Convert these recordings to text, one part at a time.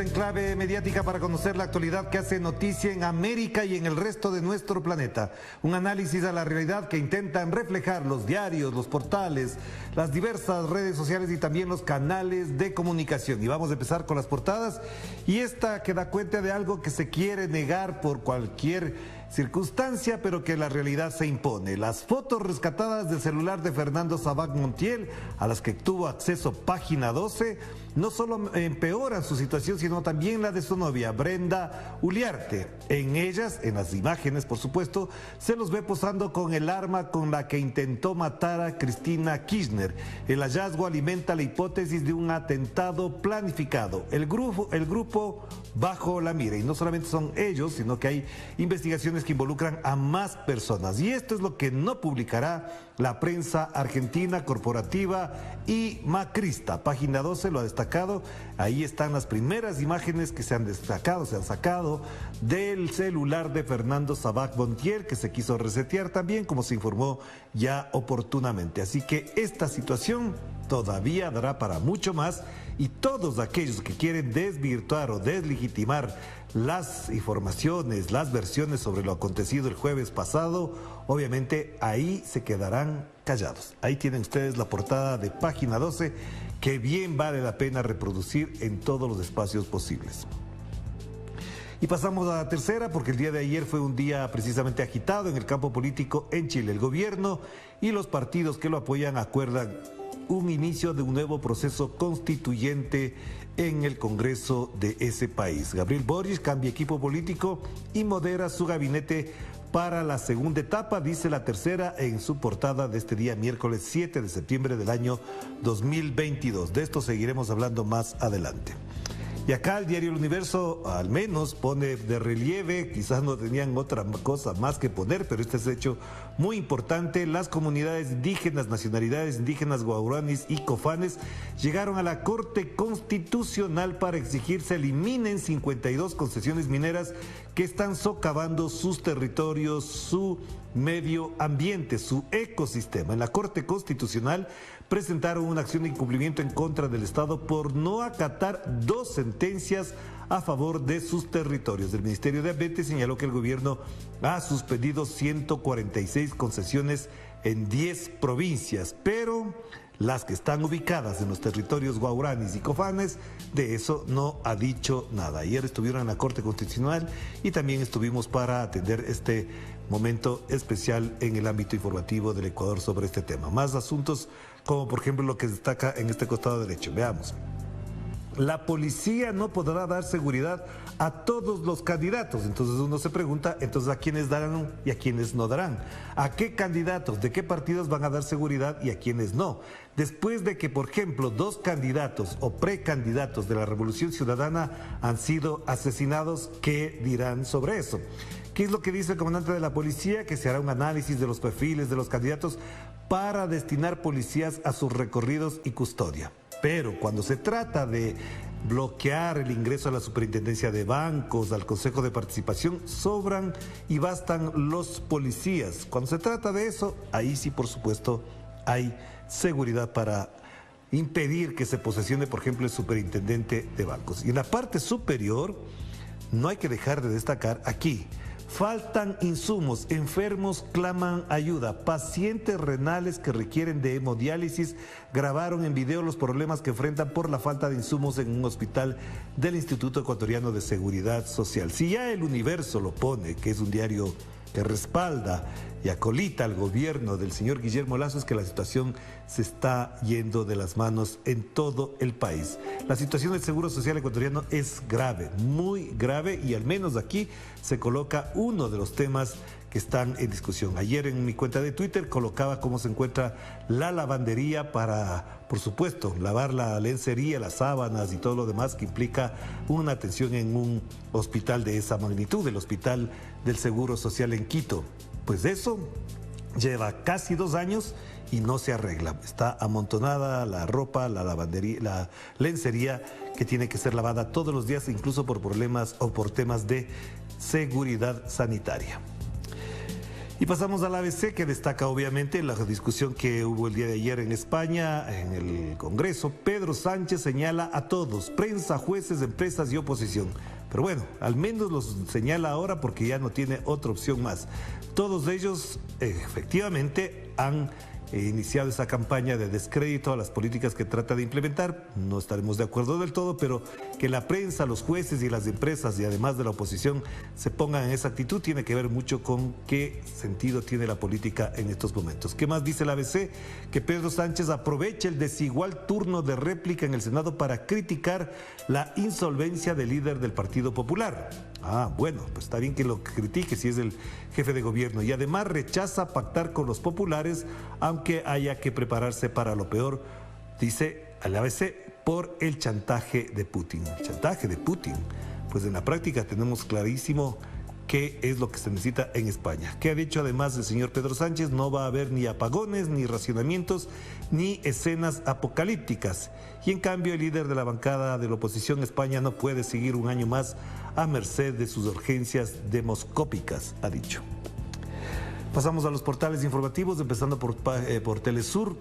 en clave mediática para conocer la actualidad que hace noticia en América y en el resto de nuestro planeta. Un análisis a la realidad que intentan reflejar los diarios, los portales, las diversas redes sociales y también los canales de comunicación. Y vamos a empezar con las portadas y esta que da cuenta de algo que se quiere negar por cualquier circunstancia, pero que la realidad se impone. Las fotos rescatadas del celular de Fernando Sabac Montiel, a las que tuvo acceso Página 12, no solo empeoran su situación, sino también la de su novia, Brenda Uliarte. En ellas, en las imágenes, por supuesto, se los ve posando con el arma con la que intentó matar a Cristina Kirchner. El hallazgo alimenta la hipótesis de un atentado planificado. El grupo bajo la mira, y no solamente son ellos, sino que hay investigaciones que involucran a más personas. Y esto es lo que no publicará la prensa argentina, corporativa y macrista. Página 12 lo ha destacado. Ahí están las primeras imágenes que se han sacado del celular de Fernando Sabac Montiel, que se quiso resetear también, como se informó ya oportunamente. Así que esta situación todavía dará para mucho más, y todos aquellos que quieren desvirtuar o deslegitimar las informaciones, las versiones sobre lo acontecido el jueves pasado, obviamente ahí se quedarán callados. Ahí tienen ustedes la portada de Página 12, que bien vale la pena reproducir en todos los espacios posibles. Y pasamos a la tercera, porque el día de ayer fue un día precisamente agitado en el campo político en Chile. El gobierno y los partidos que lo apoyan acuerdan un inicio de un nuevo proceso constituyente en el Congreso de ese país. Gabriel Boric cambia equipo político y modera su gabinete para la segunda etapa, dice La Tercera en su portada de este día, miércoles 7 de septiembre del año 2022. De esto seguiremos hablando más adelante. Y acá el diario El Universo al menos pone de relieve, quizás no tenían otra cosa más que poner, pero este es hecho muy importante. Las comunidades indígenas, nacionalidades indígenas guaraníes y cofanes llegaron a la Corte Constitucional para exigir se eliminen 52 concesiones mineras que están socavando sus territorios, su medio ambiente, su ecosistema. En la Corte Constitucional presentaron una acción de incumplimiento en contra del Estado por no acatar dos sentencias a favor de sus territorios. El Ministerio de Ambiente señaló que el gobierno ha suspendido 146 concesiones en 10 provincias, pero las que están ubicadas en los territorios guaraníes y cofanes, de eso no ha dicho nada. Ayer estuvieron en la Corte Constitucional y también estuvimos para atender este momento especial en el ámbito informativo del Ecuador sobre este tema. Más asuntos, como por ejemplo lo que destaca en este costado derecho. Veamos. La policía no podrá dar seguridad a todos los candidatos. Entonces uno se pregunta, entonces ¿a quiénes darán y a quiénes no darán? ¿A qué candidatos, de qué partidos van a dar seguridad y a quiénes no? Después de que, por ejemplo, 2 candidatos o precandidatos de la Revolución Ciudadana han sido asesinados, ¿qué dirán sobre eso? ¿Qué es lo que dice el comandante de la policía? Que se hará un análisis de los perfiles de los candidatos para destinar policías a sus recorridos y custodia. Pero cuando se trata de bloquear el ingreso a la superintendencia de bancos, al Consejo de Participación, sobran y bastan los policías. Cuando se trata de eso, ahí sí, por supuesto, hay seguridad para impedir que se posesione, por ejemplo, el superintendente de bancos. Y en la parte superior, no hay que dejar de destacar aquí: faltan insumos, enfermos claman ayuda, pacientes renales que requieren de hemodiálisis grabaron en video los problemas que enfrentan por la falta de insumos en un hospital del Instituto Ecuatoriano de Seguridad Social. Si ya El Universo lo pone, que es un diario que respalda y acolita al gobierno del señor Guillermo Lasso, es que la situación se está yendo de las manos en todo el país. La situación del Seguro Social ecuatoriano es grave, muy grave, y al menos aquí se coloca uno de los temas que están en discusión. Ayer en mi cuenta de Twitter colocaba cómo se encuentra la lavandería para, por supuesto, lavar la lencería, las sábanas y todo lo demás que implica una atención en un hospital de esa magnitud, el Hospital del Seguro Social en Quito. Pues eso lleva casi 2 años y no se arregla. Está amontonada la ropa, la lavandería, la lencería, que tiene que ser lavada todos los días, incluso por problemas o por temas de seguridad sanitaria. Y pasamos al ABC, que destaca obviamente la discusión que hubo el día de ayer en España, en el Congreso. Pedro Sánchez señala a todos, prensa, jueces, empresas y oposición. Pero bueno, al menos los señala ahora porque ya no tiene otra opción más. Todos ellos efectivamente han iniciado esa campaña de descrédito a las políticas que trata de implementar. No estaremos de acuerdo del todo, pero que la prensa, los jueces y las empresas y además de la oposición se pongan en esa actitud tiene que ver mucho con qué sentido tiene la política en estos momentos. ¿Qué más dice el ABC? Que Pedro Sánchez aprovecha el desigual turno de réplica en el Senado para criticar la insolvencia del líder del Partido Popular. Bueno, pues está bien que lo critique si es el jefe de gobierno, y además rechaza pactar con los populares, aunque haya que prepararse para lo peor, dice al ABC, por el chantaje de Putin. ¿Chantaje de Putin? Pues en la práctica tenemos clarísimo qué es lo que se necesita en España. ¿Qué ha dicho además el señor Pedro Sánchez? No va a haber ni apagones, ni racionamientos, ni escenas apocalípticas. Y en cambio el líder de la bancada de la oposición en España no puede seguir un año más a merced de sus urgencias demoscópicas, ha dicho. Pasamos a los portales informativos, empezando por Telesur.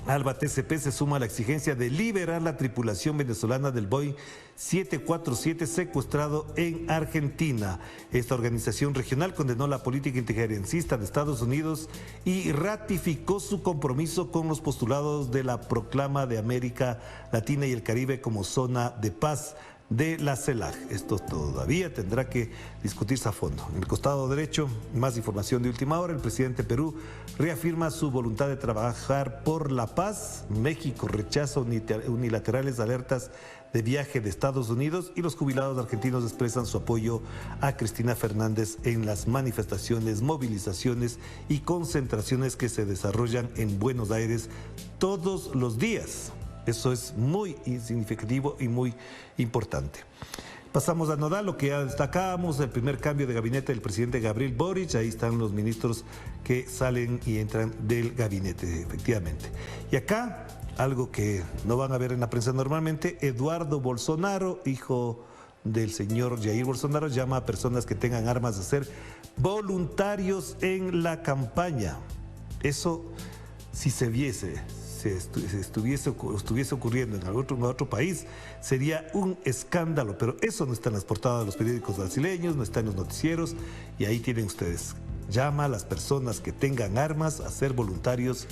Alba TCP se suma a la exigencia de liberar la tripulación venezolana del Boeing 747 secuestrado en Argentina. Esta organización regional condenó la política injerencista de Estados Unidos y ratificó su compromiso con los postulados de la proclama de América Latina y el Caribe como zona de paz de la CELAC. Esto todavía tendrá que discutirse a fondo. En el costado derecho, más información de última hora. El presidente de Perú reafirma su voluntad de trabajar por la paz. México rechaza unilaterales alertas de viaje de Estados Unidos, y los jubilados argentinos expresan su apoyo a Cristina Fernández en las manifestaciones, movilizaciones y concentraciones que se desarrollan en Buenos Aires todos los días. Eso es muy significativo y muy importante. Pasamos a Nodal, lo que ya destacábamos, el primer cambio de gabinete del presidente Gabriel Boric. Ahí están los ministros que salen y entran del gabinete, efectivamente. Y acá, algo que no van a ver en la prensa normalmente, Eduardo Bolsonaro, hijo del señor Jair Bolsonaro, llama a personas que tengan armas a ser voluntarios en la campaña. Eso, si se viese, estuviese ocurriendo en otro país, sería un escándalo, pero eso no está en las portadas de los periódicos brasileños, no está en los noticieros, y ahí tienen ustedes. Llama a las personas que tengan armas a ser voluntarios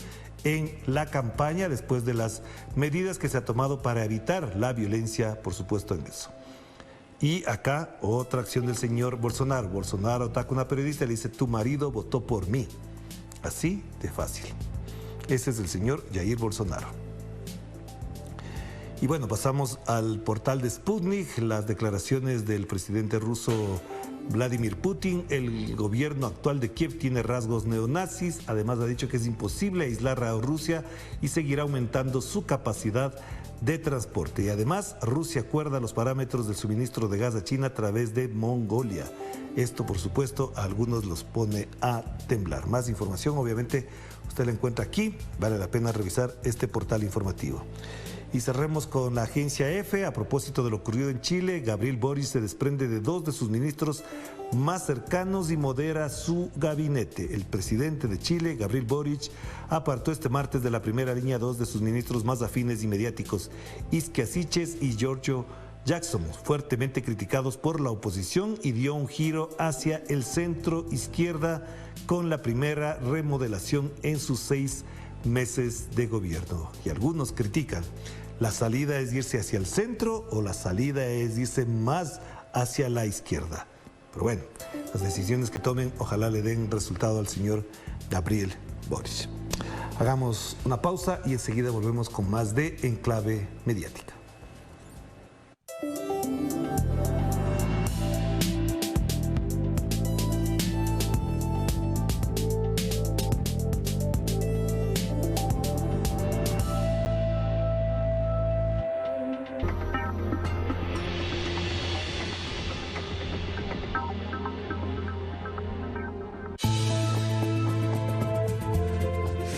en la campaña después de las medidas que se ha tomado para evitar la violencia, por supuesto, en eso. Y acá otra acción del señor Bolsonaro. Bolsonaro ataca a una periodista y le dice: tu marido votó por mí. Así de fácil. Ese es el señor Jair Bolsonaro. Y bueno, pasamos al portal de Sputnik, las declaraciones del presidente ruso Vladimir Putin. El gobierno actual de Kiev tiene rasgos neonazis. Además ha dicho que es imposible aislar a Rusia y seguirá aumentando su capacidad de transporte. Y además Rusia acuerda los parámetros del suministro de gas a China a través de Mongolia. Esto, por supuesto, a algunos los pone a temblar. Más información, obviamente, usted la encuentra aquí. Vale la pena revisar este portal informativo. Y cerremos con la agencia EFE. A propósito de lo ocurrido en Chile, Gabriel Boric se desprende de dos de sus ministros más cercanos y modera su gabinete. El presidente de Chile, Gabriel Boric, apartó este martes de la primera línea dos de sus ministros más afines y mediáticos, Isquia Siches y Giorgio Jackson, fuertemente criticados por la oposición, y dio un giro hacia el centro izquierda con la primera remodelación en sus 6 meses de gobierno. Y algunos critican, ¿la salida es irse hacia el centro o la salida es irse más hacia la izquierda? Pero bueno, las decisiones que tomen ojalá le den resultado al señor Gabriel Boric. Hagamos una pausa y enseguida volvemos con más de Enclave Mediática.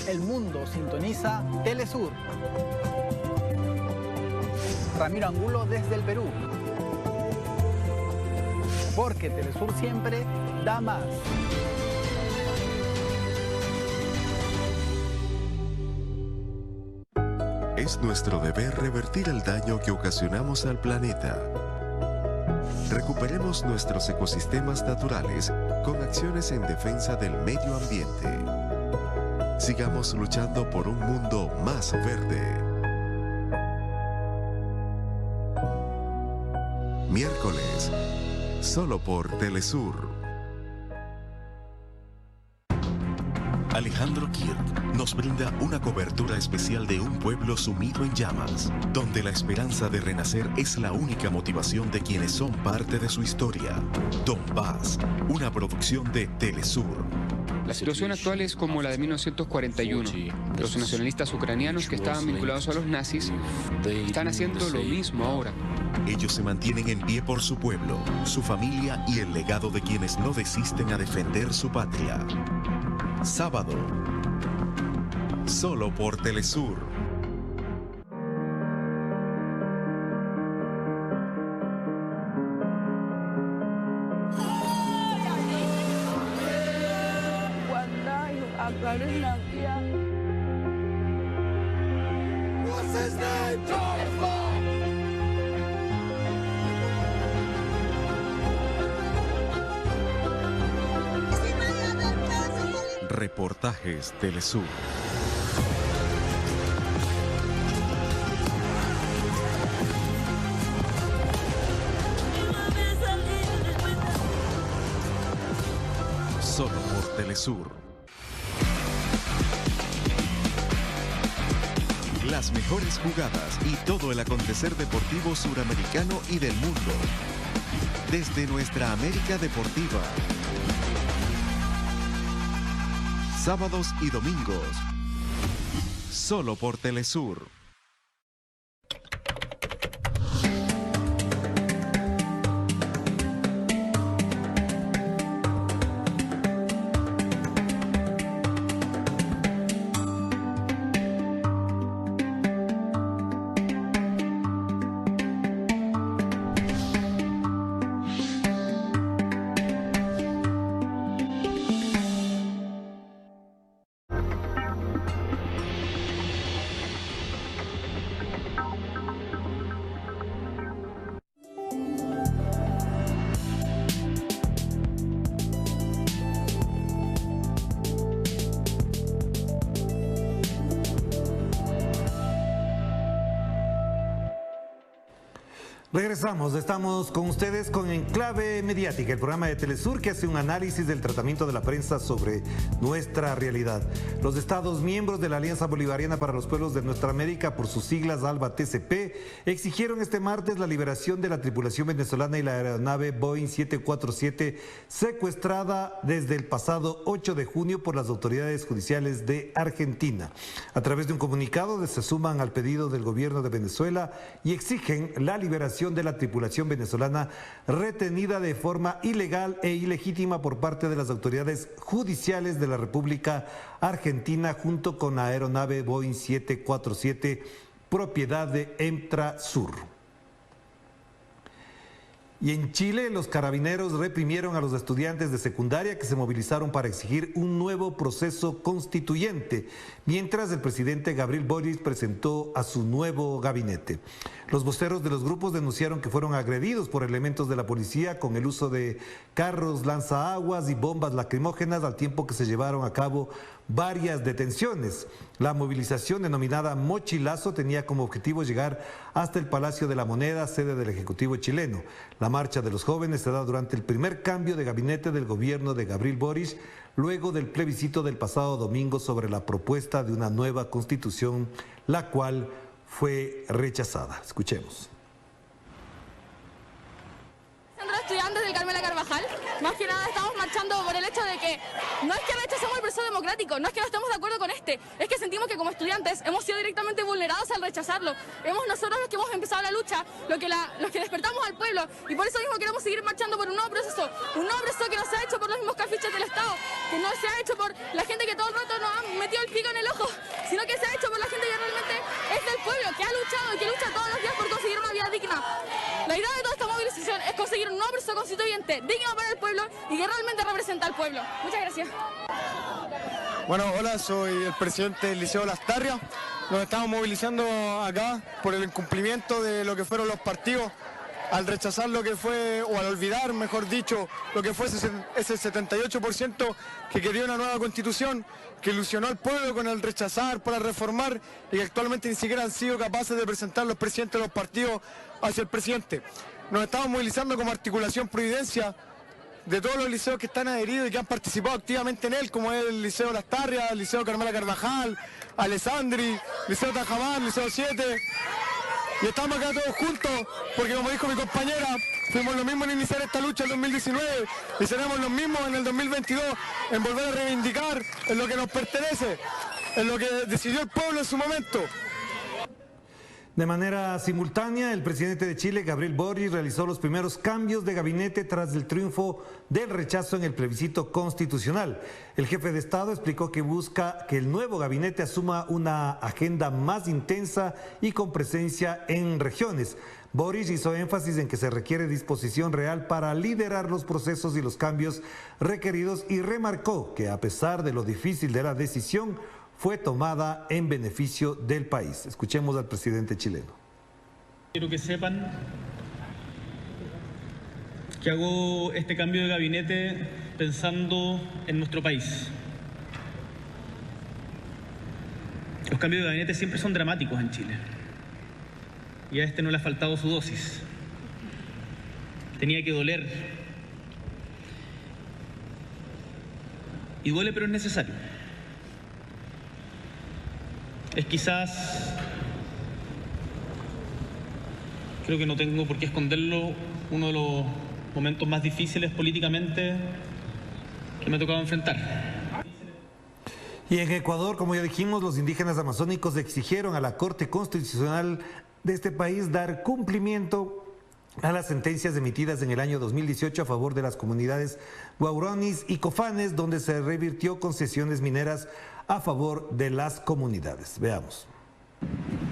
El mundo sintoniza Telesur. Ramiro Angulo desde el Perú. Porque Telesur siempre da más. Es nuestro deber revertir el daño que ocasionamos al planeta. Recuperemos nuestros ecosistemas naturales con acciones en defensa del medio ambiente. Sigamos luchando por un mundo más verde. Miércoles, solo por Telesur. Alejandro Kirk nos brinda una cobertura especial de un pueblo sumido en llamas, donde la esperanza de renacer es la única motivación de quienes son parte de su historia. Donbass, una producción de Telesur. La situación actual es como la de 1941. Los nacionalistas ucranianos que estaban vinculados a los nazis están haciendo lo mismo ahora. Ellos se mantienen en pie por su pueblo, su familia y el legado de quienes no desisten a defender su patria. Sábado, solo por Telesur. Reportajes Telesur. Solo por Telesur. Las mejores jugadas y todo el acontecer deportivo suramericano y del mundo. Desde nuestra América Deportiva. Sábados y domingos, solo por Telesur. Regresamos, estamos con ustedes con Enclave Mediática, el programa de Telesur que hace un análisis del tratamiento de la prensa sobre nuestra realidad. Los Estados miembros de la Alianza Bolivariana para los Pueblos de Nuestra América, por sus siglas ALBA-TCP, exigieron este martes la liberación de la tripulación venezolana y la aeronave Boeing 747 secuestrada desde el pasado 8 de junio por las autoridades judiciales de Argentina. A través de un comunicado se suman al pedido del gobierno de Venezuela y exigen la liberación de la tripulación venezolana retenida de forma ilegal e ilegítima por parte de las autoridades judiciales de la República Argentina junto con la aeronave Boeing 747 propiedad de Emtrasur. Y en Chile, los carabineros reprimieron a los estudiantes de secundaria que se movilizaron para exigir un nuevo proceso constituyente, mientras el presidente Gabriel Boric presentó a su nuevo gabinete. Los voceros de los grupos denunciaron que fueron agredidos por elementos de la policía con el uso de carros lanzaaguas y bombas lacrimógenas, al tiempo que se llevaron a cabo varias detenciones. La movilización denominada Mochilazo tenía como objetivo llegar hasta el Palacio de la Moneda, sede del Ejecutivo chileno. La marcha de los jóvenes se da durante el primer cambio de gabinete del gobierno de Gabriel Boric, luego del plebiscito del pasado domingo sobre la propuesta de una nueva constitución, la cual fue rechazada. Escuchemos. Estudiantes del Carmela Carvajal, más que nada estamos marchando por el hecho de que no es que rechazamos el proceso democrático, no es que no estemos de acuerdo con este, es que sentimos que como estudiantes hemos sido directamente vulnerados al rechazarlo. Hemos nosotros los que hemos empezado la lucha, los que despertamos al pueblo, y por eso mismo queremos seguir marchando por un nuevo proceso que no se ha hecho por los mismos cafiches del Estado, que no se ha hecho por la gente que todo el rato nos ha metido el pico en el ojo, sino que se ha hecho por la gente que realmente es del pueblo, que ha luchado y que lucha todos los días por conseguir una vida digna. La idea de toda esta movilización es conseguir un nuevo proceso constituyente digno para el pueblo y que realmente representa al pueblo. Muchas gracias. Bueno, hola, soy el presidente del Liceo Las Tarrias. Nos estamos movilizando acá por el incumplimiento de lo que fueron los partidos, al rechazar lo que fue, o al olvidar, mejor dicho, lo que fue ese 78% que quería una nueva constitución, que ilusionó al pueblo con el rechazar para reformar y que actualmente ni siquiera han sido capaces de presentar los presidentes de los partidos hacia el presidente. Nos estamos movilizando como articulación Providencia de todos los liceos que están adheridos y que han participado activamente en él, como es el Liceo Las Tarrias, el Liceo Carmela Carvajal, Alessandri, Liceo Tajamar, Liceo 7. Y estamos acá todos juntos porque, como dijo mi compañera, fuimos los mismos en iniciar esta lucha en 2019 y seremos los mismos en el 2022 en volver a reivindicar en lo que nos pertenece, en lo que decidió el pueblo en su momento. De manera simultánea, el presidente de Chile, Gabriel Boric, realizó los primeros cambios de gabinete tras el triunfo del rechazo en el plebiscito constitucional. El jefe de Estado explicó que busca que el nuevo gabinete asuma una agenda más intensa y con presencia en regiones. Boric hizo énfasis en que se requiere disposición real para liderar los procesos y los cambios requeridos y remarcó que a pesar de lo difícil de la decisión, fue tomada en beneficio del país. Escuchemos al presidente chileno. Quiero que sepan que hago este cambio de gabinete pensando en nuestro país. Los cambios de gabinete siempre son dramáticos en Chile. Y a este no le ha faltado su dosis. Tenía que doler. Y duele, pero es necesario. Es quizás, creo que no tengo por qué esconderlo, uno de los momentos más difíciles políticamente que me ha tocado enfrentar. Y en Ecuador, como ya dijimos, los indígenas amazónicos exigieron a la Corte Constitucional de este país dar cumplimiento a las sentencias emitidas en el año 2018 a favor de las comunidades guaraníes y cofanes, donde se revirtió concesiones mineras a favor de las comunidades. Veamos.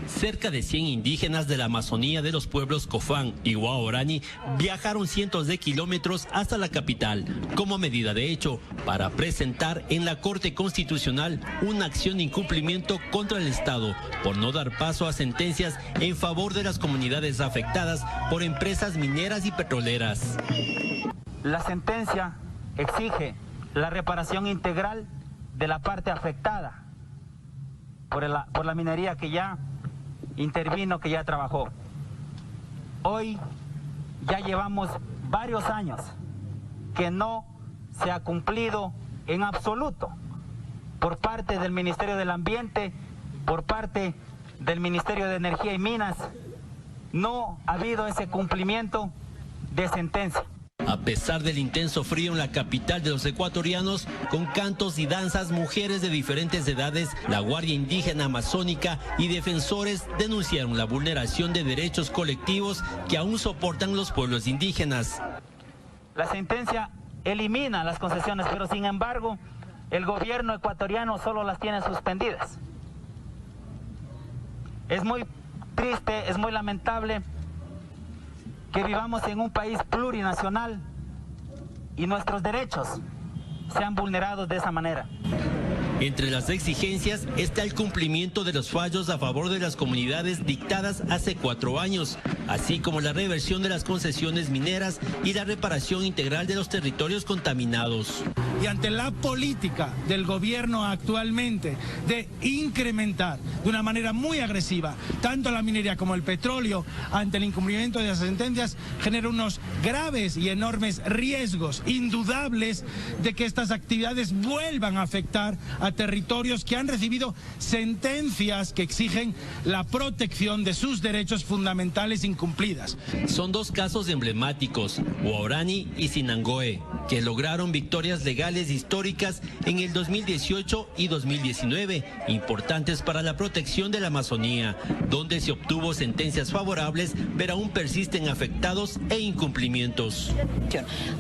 Cerca de 100 indígenas de la Amazonía de los pueblos Cofán y Guaraní viajaron cientos de kilómetros hasta la capital como medida de hecho para presentar en la Corte Constitucional una acción de incumplimiento contra el Estado por no dar paso a sentencias en favor de las comunidades afectadas por empresas mineras y petroleras. La sentencia exige la reparación integral de la parte afectada por la minería que ya intervino, que ya trabajó. Hoy ya llevamos varios años que no se ha cumplido en absoluto por parte del Ministerio del Ambiente, por parte del Ministerio de Energía y Minas. No ha habido ese cumplimiento de sentencia. A pesar del intenso frío en la capital de los ecuatorianos, con cantos y danzas, mujeres de diferentes edades, la Guardia Indígena Amazónica y defensores denunciaron la vulneración de derechos colectivos que aún soportan los pueblos indígenas. La sentencia elimina las concesiones, pero sin embargo, el gobierno ecuatoriano solo las tiene suspendidas. Es muy triste, es muy lamentable que vivamos en un país plurinacional y nuestros derechos sean vulnerados de esa manera. Entre las exigencias está el cumplimiento de los fallos a favor de las comunidades dictadas hace 4 años, así como la reversión de las concesiones mineras y la reparación integral de los territorios contaminados. Y ante la política del gobierno actualmente de incrementar de una manera muy agresiva tanto la minería como el petróleo, ante el incumplimiento de las sentencias, genera unos graves y enormes riesgos indudables de que estas actividades vuelvan a afectar a territorios que han recibido sentencias que exigen la protección de sus derechos fundamentales incumplidas. Son 2 casos emblemáticos, Guaraní y Sinangoe, que lograron victorias legales históricas en el 2018 y 2019, importantes para la protección de la Amazonía, donde se obtuvo sentencias favorables, pero aún persisten afectados e incumplimientos.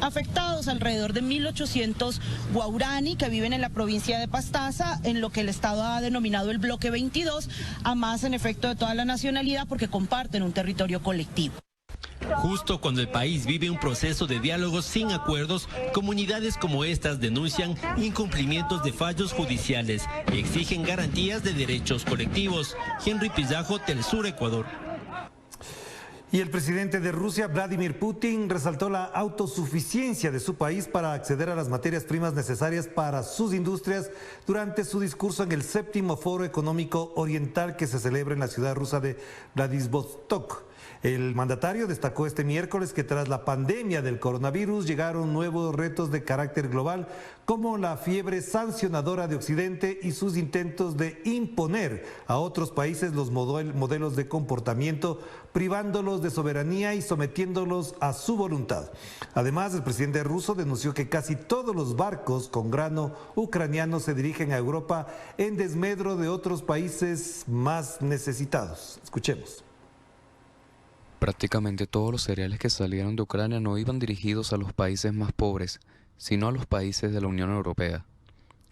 Afectados alrededor de 1.800 guaraní que viven en la provincia de Pastaza, en lo que el Estado ha denominado el bloque 22, a más en efecto de toda la nacionalidad porque comparten un territorio colectivo. Justo cuando el país vive un proceso de diálogos sin acuerdos, comunidades como estas denuncian incumplimientos de fallos judiciales y exigen garantías de derechos colectivos. Henry Pillajo, Telesur, Ecuador. Y el presidente de Rusia, Vladimir Putin, resaltó la autosuficiencia de su país para acceder a las materias primas necesarias para sus industrias durante su discurso en el 7º Foro Económico Oriental que se celebra en la ciudad rusa de Vladivostok. El mandatario destacó este miércoles que tras la pandemia del coronavirus llegaron nuevos retos de carácter global, como la fiebre sancionadora de Occidente y sus intentos de imponer a otros países los modelos de comportamiento, privándolos de soberanía y sometiéndolos a su voluntad. Además, el presidente ruso denunció que casi todos los barcos con grano ucraniano se dirigen a Europa en desmedro de otros países más necesitados. Escuchemos. Prácticamente todos los cereales que salieron de Ucrania no iban dirigidos a los países más pobres, sino a los países de la Unión Europea,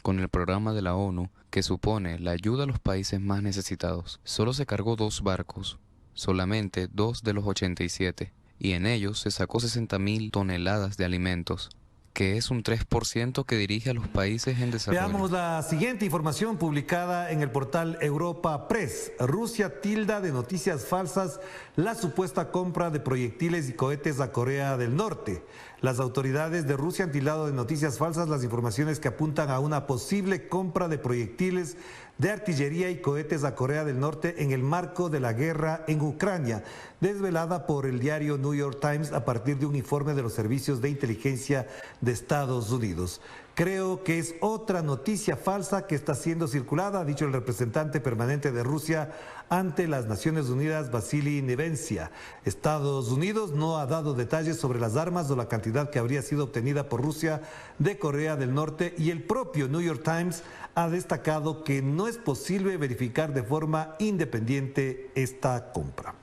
con el programa de la ONU que supone la ayuda a los países más necesitados. Solo se cargó 2 barcos, solamente 2 de los 87, y en ellos se sacó 60.000 toneladas de alimentos, que es un 3% que dirige a los países en desarrollo. Veamos la siguiente información publicada en el portal Europa Press. Rusia tilda de noticias falsas la supuesta compra de proyectiles y cohetes a Corea del Norte. Las autoridades de Rusia han tildado de noticias falsas las informaciones que apuntan a una posible compra de proyectiles de artillería y cohetes a Corea del Norte en el marco de la guerra en Ucrania, desvelada por el diario New York Times a partir de un informe de los servicios de inteligencia de Estados Unidos. Creo que es otra noticia falsa que está siendo circulada, ha dicho el representante permanente de Rusia ante las Naciones Unidas, Vasily Nevencia. Estados Unidos no ha dado detalles sobre las armas o la cantidad que habría sido obtenida por Rusia de Corea del Norte, y el propio New York Times ha destacado que no es posible verificar de forma independiente esta compra.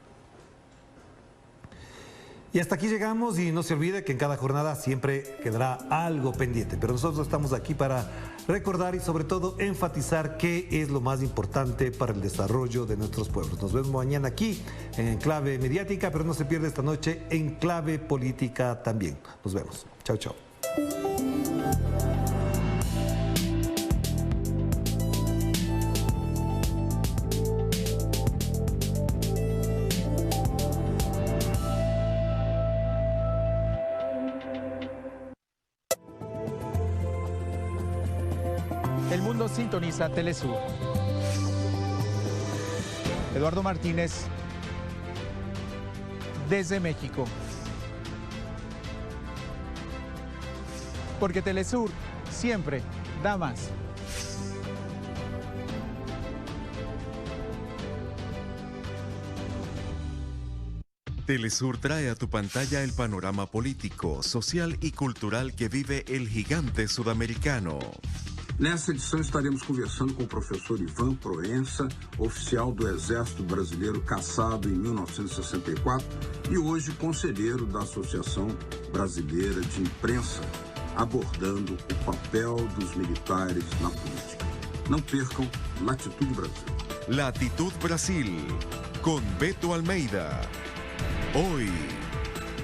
Y hasta aquí llegamos, y no se olvide que en cada jornada siempre quedará algo pendiente, pero nosotros estamos aquí para recordar y sobre todo enfatizar qué es lo más importante para el desarrollo de nuestros pueblos. Nos vemos mañana aquí en Clave Mediática, pero no se pierda esta noche en Clave Política también. Nos vemos. Chao, chao. El mundo sintoniza Telesur. Eduardo Martínez, desde México. Porque Telesur siempre da más. Telesur trae a tu pantalla el panorama político, social y cultural que vive el gigante sudamericano. Nessa edição estaremos conversando com o professor Ivan Proença, oficial do Exército Brasileiro caçado em 1964 e hoje conselheiro da Associação Brasileira de Imprensa, abordando o papel dos militares na política. Não percam Latitude Brasil. Latitud Brasil, con Beto Almeida. Hoy,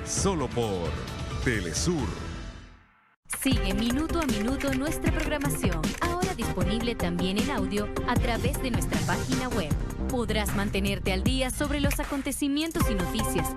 solo por Telesur. Sigue minuto a minuto nuestra programación, ahora disponible también en audio a través de nuestra página web. Podrás mantenerte al día sobre los acontecimientos y noticias